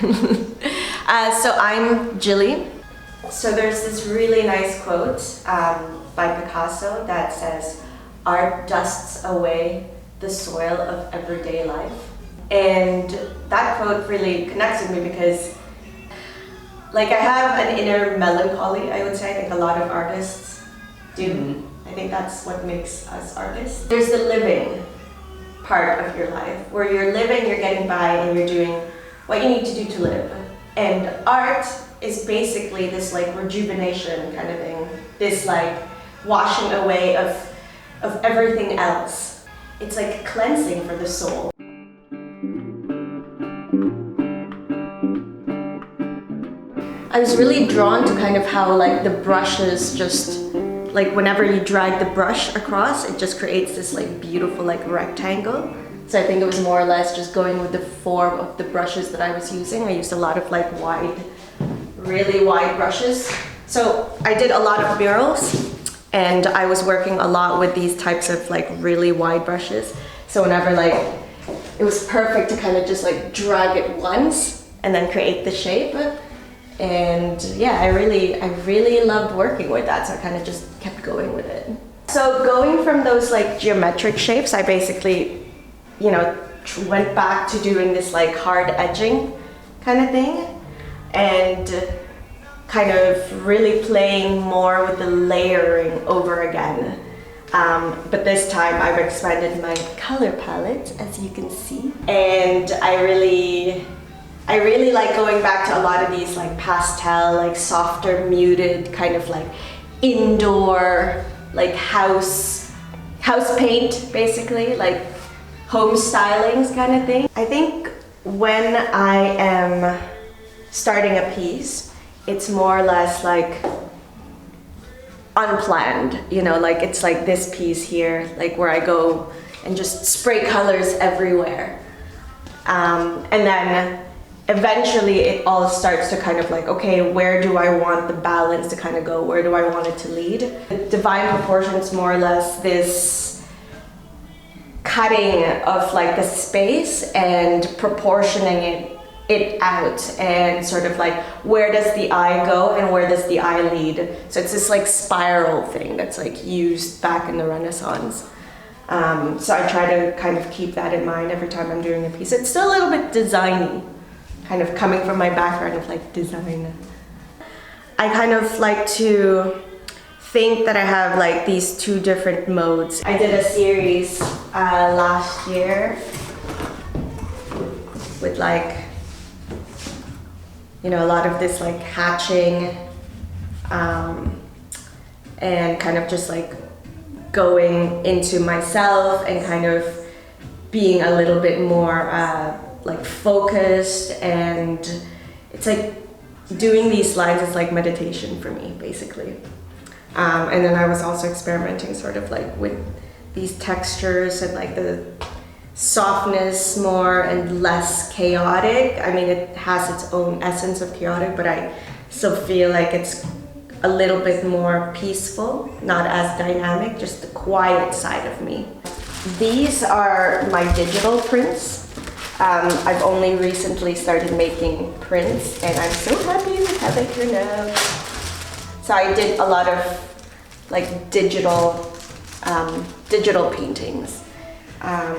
So I'm Jilli. So there's this really nice quote by Picasso that says, "Art dusts away the soil of everyday life." And that quote really connects with me because like I have an inner melancholy, I would say. I think a lot of artists do. I think that's what makes us artists. There's the living part of your life where you're living, you're getting by, and you're doing what you need to do to live. And art is basically this like rejuvenation kind of thing, this like washing away of everything else. It's like cleansing for the soul. I was really drawn to kind of how like the brushes just, like whenever you drag the brush across, it just creates this like beautiful like rectangle. So I think it was more or less just going with the form of the brushes that I was using. I used a lot of like wide, really wide brushes. So I did a lot of murals and I was working a lot with these types of like really wide brushes. So whenever like, it was perfect to kind of just like drag it once and then create the shape. And yeah, I really loved working with that. So I kind of just kept going with it. So going from those like geometric shapes, I basically, you know, went back to doing this like hard edging kind of thing and kind of really playing more with the layering over again. But this time I've expanded my color palette, as you can see. And I really like going back to a lot of these like pastel, like softer, muted, kind of like indoor, like house paint, basically, like home stylings kind of thing. I think when I am starting a piece, it's more or less like unplanned, you know, like it's like this piece here, like where I go and just spray colors everywhere. And then eventually it all starts to kind of like, okay, where do I want the balance to kind of go? Where do I want it to lead? The divine proportions, more or less this cutting of like the space and proportioning it out and sort of like where does the eye go and where does the eye lead. So it's this like spiral thing that's like used back in the Renaissance. So I try to kind of keep that in mind every time I'm doing a piece. It's still a little bit designy, kind of coming from my background of like design. I kind of like to think that I have like these two different modes. I did a series last year with like, you know, a lot of this like hatching and kind of just like going into myself and kind of being a little bit more like focused, and it's like doing these lines is like meditation for me, basically. And then I was also experimenting sort of like with these textures and like the softness more and less chaotic. I mean, it has its own essence of chaotic, but I still feel like it's a little bit more peaceful, not as dynamic, just the quiet side of me. These are my digital prints. I've only recently started making prints and I'm so happy with how they turn out. So I did a lot of like digital paintings.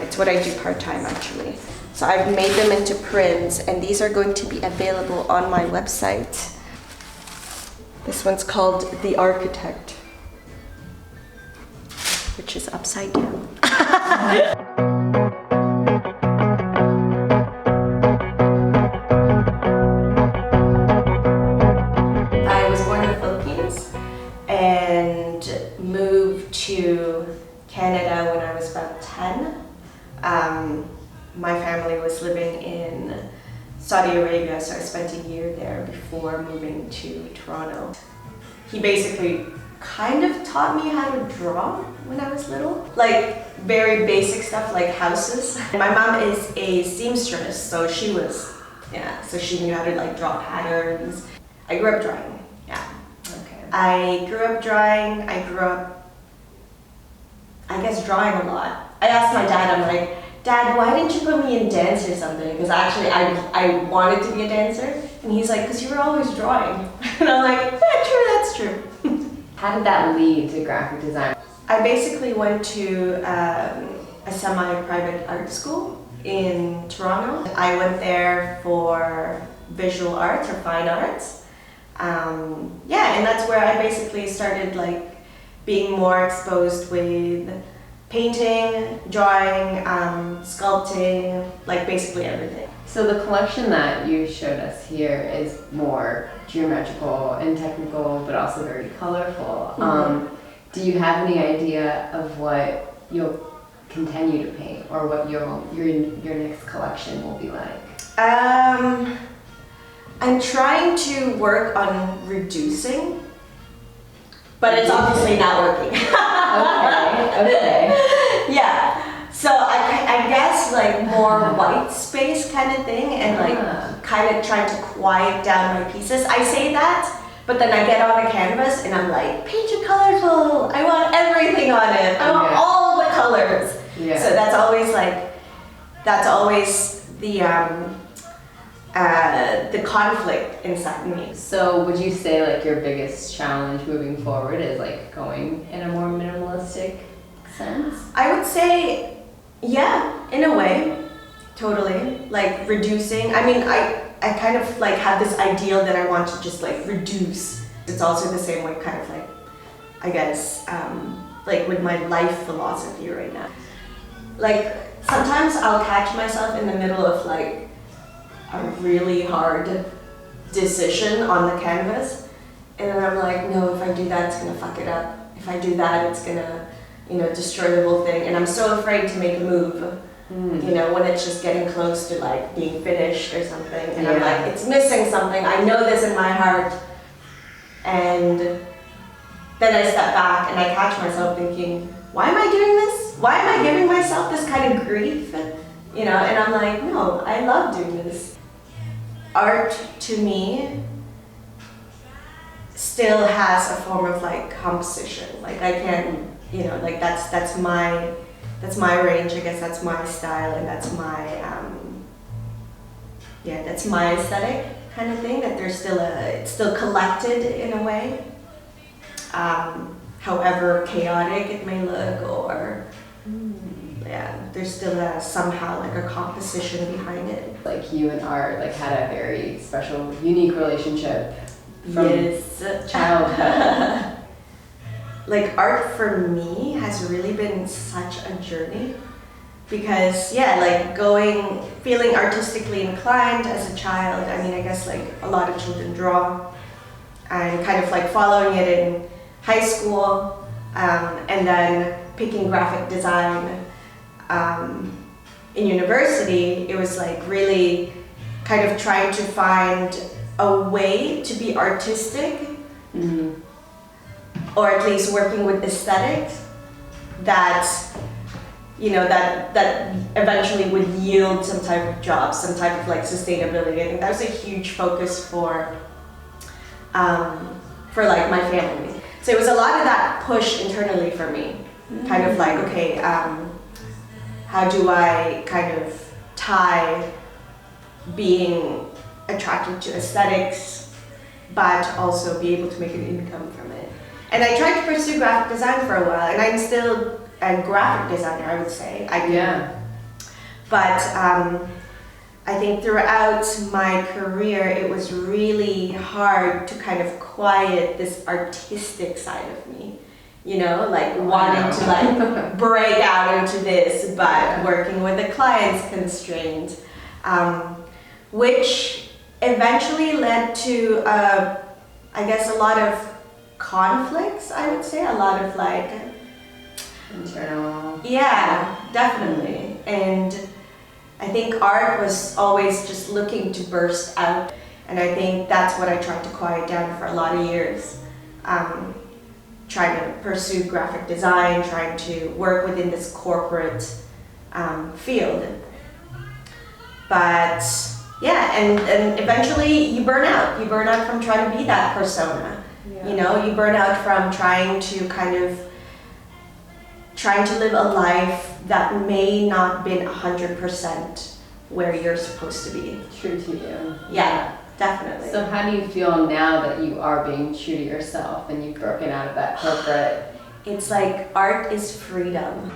It's what I do part-time actually. So I've made them into prints and these are going to be available on my website. This one's called The Architect, which is upside down. I was born in the Philippines and moved to Canada when I was about 10. My family was living in Saudi Arabia, so I spent a year there before moving to Toronto. He basically kind of taught me how to draw when I was little. Like very basic stuff like houses. My mom is a seamstress, so she knew how to like draw patterns. I grew up drawing, yeah. Okay. I grew up drawing, I guess drawing a lot. I asked my dad, I'm like, Dad, why didn't you put me in dance or something? Because actually I wanted to be a dancer. And he's like, because you were always drawing. And I'm like, yeah, true, that's true. How did that lead to graphic design? I basically went to a semi-private art school in Toronto. I went there for visual arts or fine arts. Yeah, and that's where I basically started like being more exposed with painting, drawing, sculpting, like basically everything. So the collection that you showed us here is more geometrical and technical, but also very colorful. Do you have any idea of what you'll continue to paint, or what your next collection will be like? I'm trying to work on reducing, but it's obviously not working. Okay. Yeah. So I guess like more white space kind of thing, and like kind of trying to quiet down my pieces. I say that, but then I get on a canvas and I'm like, paint it colorful. I want everything on it. I want all the colors. Yeah. So that's always the conflict inside me. So would you say like your biggest challenge moving forward is like going in a more minimalistic sense? I would say, yeah, in a way, totally. Like reducing. I mean, I kind of like have this ideal that I want to just like reduce. It's also the same way, kind of like, I guess, like with my life philosophy right now. Like sometimes I'll catch myself in the middle of like a really hard decision on the canvas, and then I'm like, no, if I do that, it's gonna fuck it up. If I do that, it's gonna, destroy the whole thing. And I'm so afraid to make a move, when it's just getting close to like being finished or something. And I'm like, it's missing something. I know this in my heart. And then I step back and I catch myself thinking, why am I doing this? Why am I giving myself this kind of grief? And I'm like, no, I love doing this. Art to me still has a form of like composition. Like I can, like that's my range. I guess that's my style, and that's my aesthetic kind of thing. That it's still collected in a way. However chaotic it may look, or there's still somehow like a composition behind it. Like you and art like had a very special, unique relationship from childhood. Like art for me has really been such a journey, because like feeling artistically inclined as a child. I mean, I guess like a lot of children draw, and kind of like following it in high school, and then picking graphic design in university. It was like really kind of trying to find a way to be artistic, or at least working with aesthetics that that eventually would yield some type of job, some type of like sustainability. I think that was a huge focus for like my family. So it was a lot of that push internally for me, kind of like, okay, how do I kind of tie being attracted to aesthetics, but also be able to make an income from it? And I tried to pursue graphic design for a while, and I'm still a graphic designer, I would say. But I think throughout my career, it was really hard to kind of quiet this artistic side of me. Like wanting to like break out into this, but working with a client's constraint, which eventually led to, I guess, a lot of conflicts, I would say, a lot of like internal. Yeah, definitely. And I think art was always just looking to burst out, and I think that's what I tried to quiet down for a lot of years. Trying to pursue graphic design, trying to work within this corporate field. But and eventually you burn out. You burn out from trying to be that persona. You burn out from trying to kind of trying to live a life that may not been 100% where you're supposed to be. True to you. Yeah, definitely. So how do you feel now that you are being true to yourself and you've broken out of that corporate? It's like art is freedom.